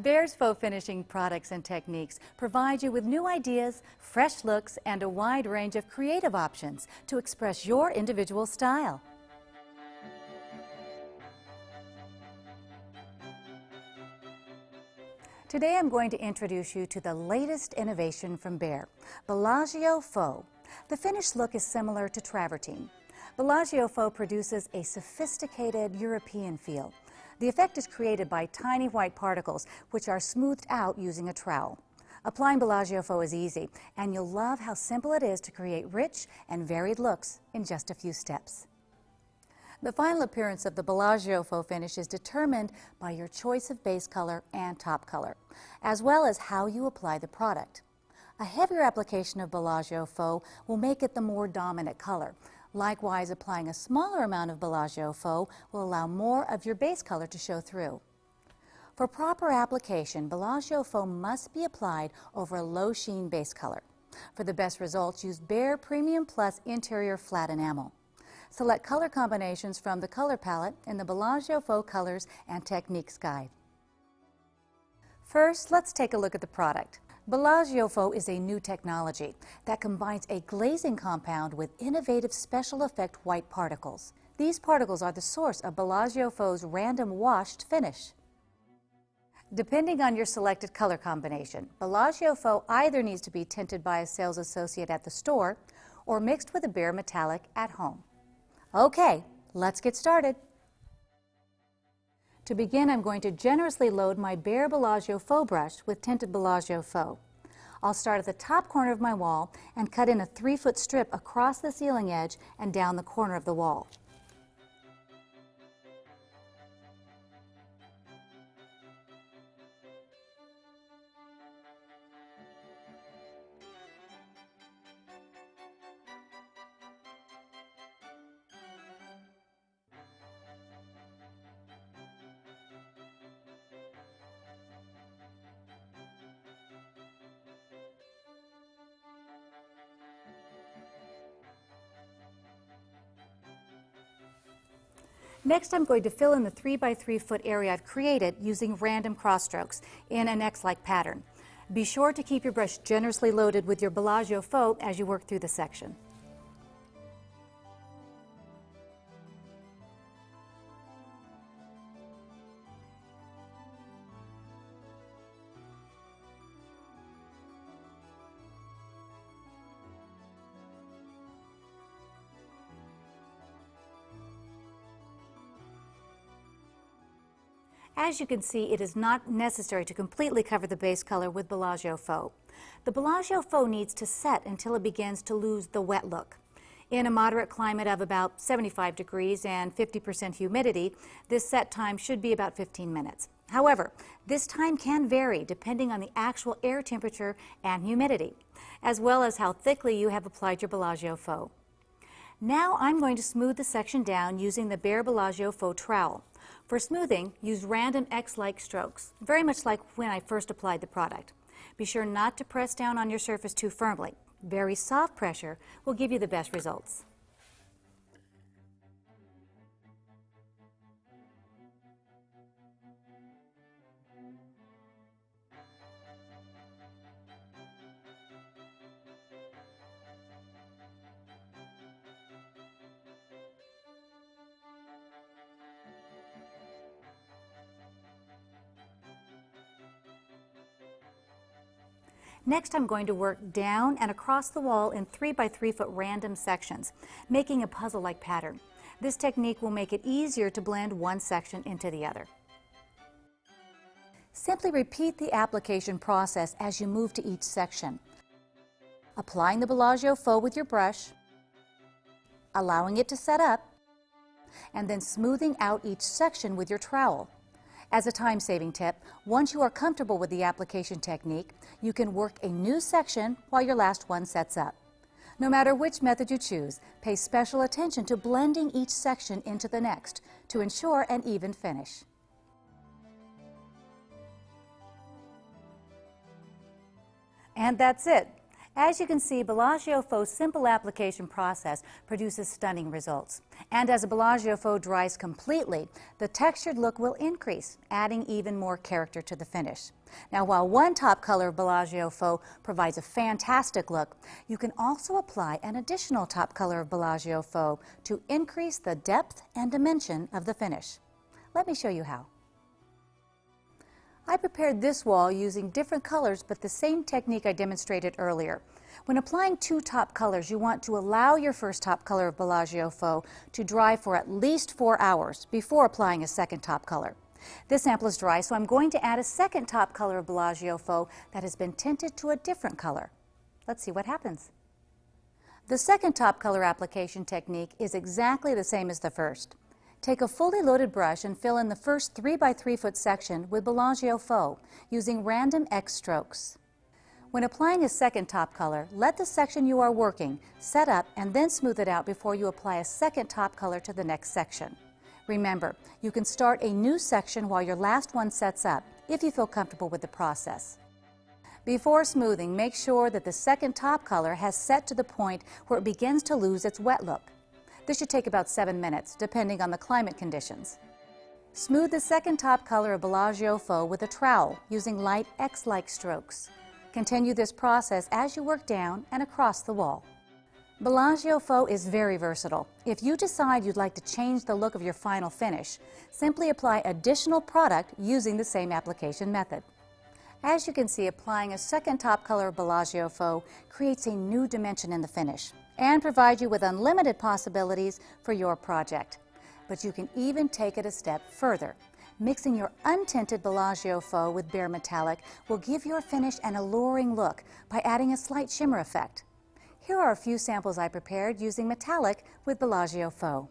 Behr's faux finishing products and techniques provide you with new ideas, fresh looks, and a wide range of creative options to express your individual style. Today I'm going to introduce you to the latest innovation from Behr, Bellagio Faux. The finished look is similar to travertine. Bellagio Faux produces a sophisticated European feel. The effect is created by tiny white particles, which are smoothed out using a trowel. Applying Bellagio Faux is easy, and you'll love how simple it is to create rich and varied looks in just a few steps. The final appearance of the Bellagio Faux finish is determined by your choice of base color and top color, as well as how you apply the product. A heavier application of Bellagio Faux will make it the more dominant color. Likewise, applying a smaller amount of Bellagio Faux will allow more of your base color to show through. For proper application, Bellagio Faux must be applied over a low sheen base color. For the best results, use Behr Premium Plus Interior Flat Enamel. Select color combinations from the color palette in the Bellagio Faux Colors and Techniques Guide. First, let's take a look at the product. Bellagio Faux is a new technology that combines a glazing compound with innovative special effect white particles. These particles are the source of Bellagio Faux' random washed finish. Depending on your selected color combination, Bellagio Faux either needs to be tinted by a sales associate at the store or mixed with a Behr metallic at home. Okay, let's get started. To begin, I'm going to generously load my Behr Bellagio Faux brush with tinted Bellagio Faux. I'll start at the top corner of my wall and cut in a 3-foot strip across the ceiling edge and down the corner of the wall. Next, I'm going to fill in the 3x3 foot area I've created using random cross strokes in an X-like pattern. Be sure to keep your brush generously loaded with your Bellagio Faux as you work through the section. As you can see, it is not necessary to completely cover the base color with Bellagio Faux. The Bellagio Faux needs to set until it begins to lose the wet look. In a moderate climate of about 75 degrees and 50% humidity, this set time should be about 15 minutes. However, this time can vary depending on the actual air temperature and humidity, as well as how thickly you have applied your Bellagio Faux. Now I'm going to smooth the section down using the Behr Bellagio Faux trowel. For smoothing, use random X-like strokes, very much like when I first applied the product. Be sure not to press down on your surface too firmly. Very soft pressure will give you the best results. Next, I'm going to work down and across the wall in 3x3 foot random sections, making a puzzle-like pattern. This technique will make it easier to blend one section into the other. Simply repeat the application process as you move to each section. Applying the Bellagio Faux with your brush, allowing it to set up, and then smoothing out each section with your trowel. As a time-saving tip, once you are comfortable with the application technique, you can work a new section while your last one sets up. No matter which method you choose, pay special attention to blending each section into the next to ensure an even finish. And that's it. As you can see, Bellagio Faux' simple application process produces stunning results. And as a Bellagio Faux dries completely, the textured look will increase, adding even more character to the finish. Now, while one top color of Bellagio Faux provides a fantastic look, you can also apply an additional top color of Bellagio Faux to increase the depth and dimension of the finish. Let me show you how. I prepared this wall using different colors but the same technique I demonstrated earlier. When applying two top colors, you want to allow your first top color of Bellagio Faux to dry for at least 4 hours before applying a second top color. This sample is dry, so I'm going to add a second top color of Bellagio Faux that has been tinted to a different color. Let's see what happens. The second top color application technique is exactly the same as the first. Take a fully loaded brush and fill in the first 3 by 3 foot section with Bellagio Faux using random X strokes. When applying a second top color, let the section you are working set up and then smooth it out before you apply a second top color to the next section. Remember, you can start a new section while your last one sets up if you feel comfortable with the process. Before smoothing, make sure that the second top color has set to the point where it begins to lose its wet look. This should take about 7 minutes, depending on the climate conditions. Smooth the second top color of Bellagio Faux with a trowel using light X-like strokes. Continue this process as you work down and across the wall. Bellagio Faux is very versatile. If you decide you'd like to change the look of your final finish, simply apply additional product using the same application method. As you can see, applying a second top color of Bellagio Faux creates a new dimension in the finish and provides you with unlimited possibilities for your project. But you can even take it a step further. Mixing your untinted Bellagio Faux with Behr Metallic will give your finish an alluring look by adding a slight shimmer effect. Here are a few samples I prepared using metallic with Bellagio Faux.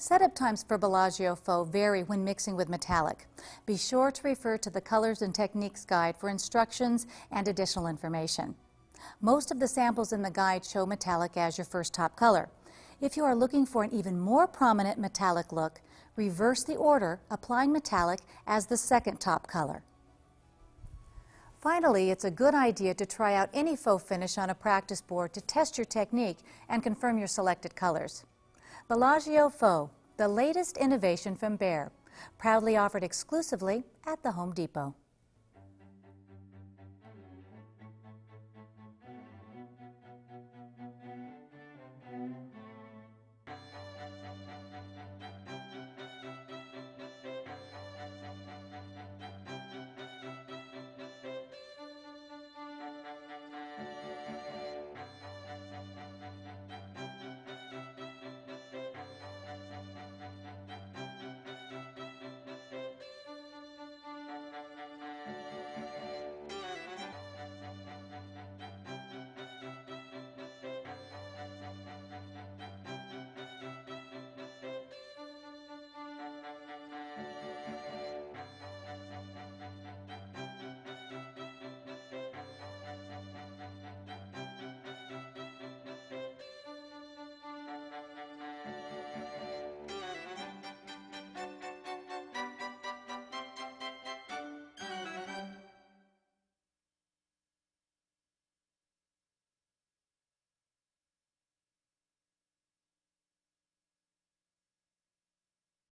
Setup times for Bellagio Faux vary when mixing with metallic. Be sure to refer to the Colors and Techniques guide for instructions and additional information. Most of the samples in the guide show metallic as your first top color. If you are looking for an even more prominent metallic look, reverse the order, applying metallic as the second top color. Finally, it's a good idea to try out any faux finish on a practice board to test your technique and confirm your selected colors. Bellagio Faux, the latest innovation from Behr, proudly offered exclusively at the Home Depot.